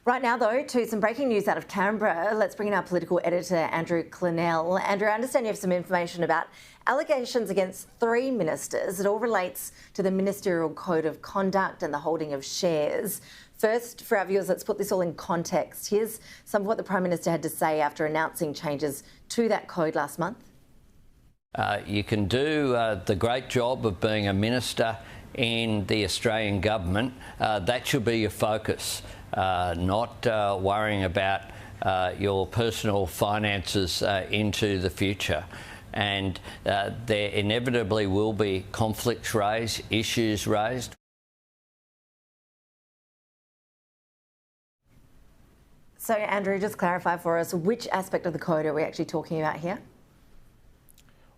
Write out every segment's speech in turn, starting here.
Right now, though, to some breaking news out of Canberra. Let's bring in our political editor, Andrew Clennell. Andrew, I understand you have some information about allegations against 3 ministers. It all relates to the Ministerial Code of Conduct and the holding of shares. First, for our viewers, let's put this all in context. Here's some of what the Prime Minister had to say after announcing changes to that code last month. You can do the great job of being a minister in the Australian government. That should be your focus, not worrying about your personal finances into the future. And there inevitably will be conflicts raised, issues raised. So, Andrew, just clarify for us, which aspect of the code are we actually talking about here?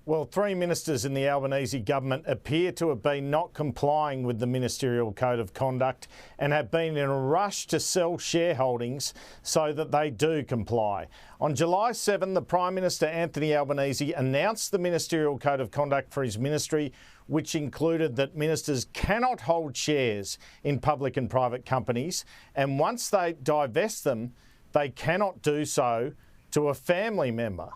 Well, 3 ministers in the Albanese government appear to have been not complying with the Ministerial Code of Conduct and have been in a rush to sell shareholdings so that they do comply. On July 7, the Prime Minister Anthony Albanese announced the Ministerial Code of Conduct for his ministry, which included that ministers cannot hold shares in public and private companies, and once they divest them, they cannot do so to a family member.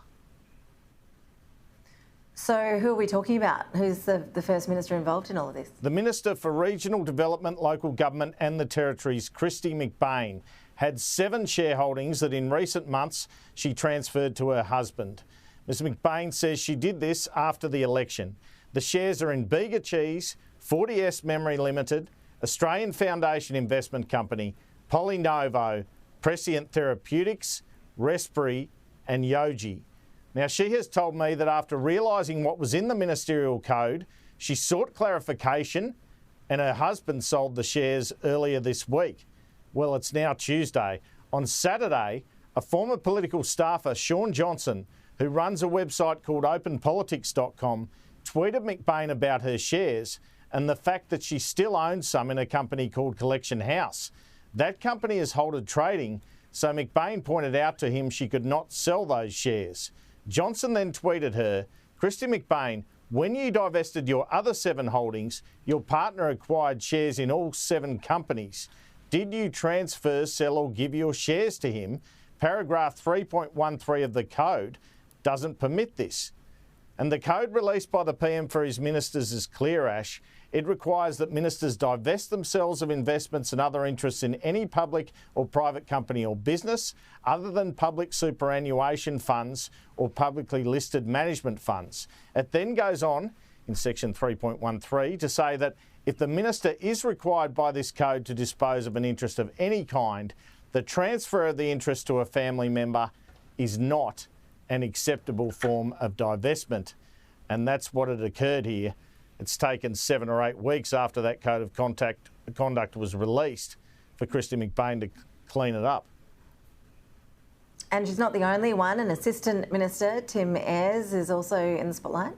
So who are we talking about? Who's the First Minister involved in all of this? The Minister for Regional Development, Local Government and the Territories, Kristy McBain, had 7 shareholdings that in recent months she transferred to her husband. Ms McBain says she did this after the election. The shares are in Bega Cheese, 40S Memory Limited, Australian Foundation Investment Company, Polynovo, Prescient Therapeutics, Respiratory and Yogi. Now, she has told me that after realising what was in the Ministerial Code, she sought clarification and her husband sold the shares earlier this week. Well, it's now Tuesday. On Saturday, a former political staffer, Shaun Johnson, who runs a website called openpolitics.com, tweeted McBain about her shares and the fact that she still owns some in a company called Collection House. That company has halted trading, so McBain pointed out to him she could not sell those shares. Johnson then tweeted her, "Kristy McBain, when you divested your other 7 holdings, your partner acquired shares in all 7 companies. Did you transfer, sell or give your shares to him? Paragraph 3.13 of the code doesn't permit this." And the code released by the PM for his ministers is clear, Ash. It requires that ministers divest themselves of investments and other interests in any public or private company or business other than public superannuation funds or publicly listed management funds. It then goes on in section 3.13 to say that if the minister is required by this code to dispose of an interest of any kind, the transfer of the interest to a family member is not an acceptable form of divestment. And that's what had occurred here. It's taken 7 or 8 weeks after that Code of Conduct was released for Kristy McBain to clean it up. And she's not the only one. An Assistant Minister, Tim Ayres, is also in the spotlight.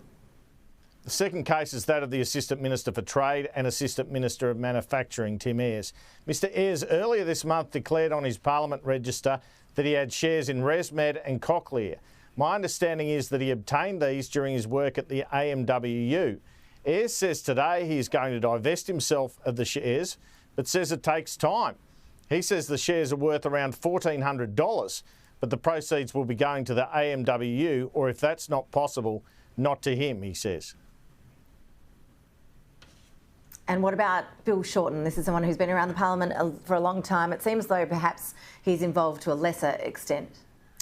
The second case is that of the Assistant Minister for Trade and Assistant Minister of Manufacturing, Tim Ayres. Mr Ayres earlier this month declared on his Parliament register that he had shares in ResMed and Cochlear. My understanding is that he obtained these during his work at the AMWU. Ayres says today he is going to divest himself of the shares, but says it takes time. He says the shares are worth around $1,400, but the proceeds will be going to the AMWU, or if that's not possible, not to him, he says. And what about Bill Shorten? This is someone who's been around the Parliament for a long time. It seems though perhaps he's involved to a lesser extent.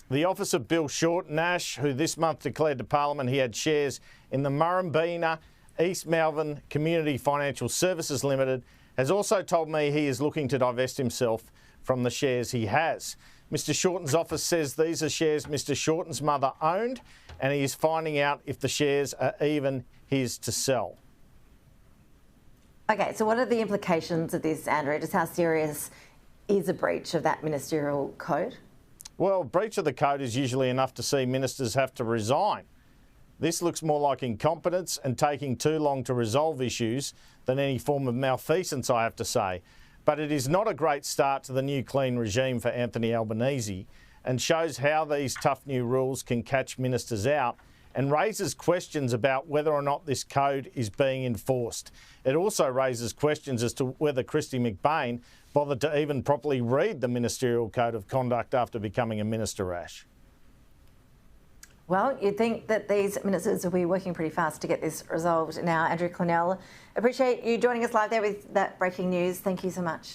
The office of Bill Shorten, Ash, who this month declared to Parliament he had shares in the Murrumbeena East Melbourne Community Financial Services Limited, has also told me he is looking to divest himself from the shares he has. Mr Shorten's office says these are shares Mr Shorten's mother owned, and he is finding out if the shares are even his to sell. Okay, so what are the implications of this, Andrew? Just how serious is a breach of that ministerial code? Well, breach of the code is usually enough to see ministers have to resign. This looks more like incompetence and taking too long to resolve issues than any form of malfeasance, I have to say. But it is not a great start to the new clean regime for Anthony Albanese and shows how these tough new rules can catch ministers out and raises questions about whether or not this code is being enforced. It also raises questions as to whether Kristy McBain bothered to even properly read the Ministerial Code of Conduct after becoming a minister, Ash. Well, you'd think that these ministers will be working pretty fast to get this resolved now. Andrew Clennell, appreciate you joining us live there with that breaking news. Thank you so much.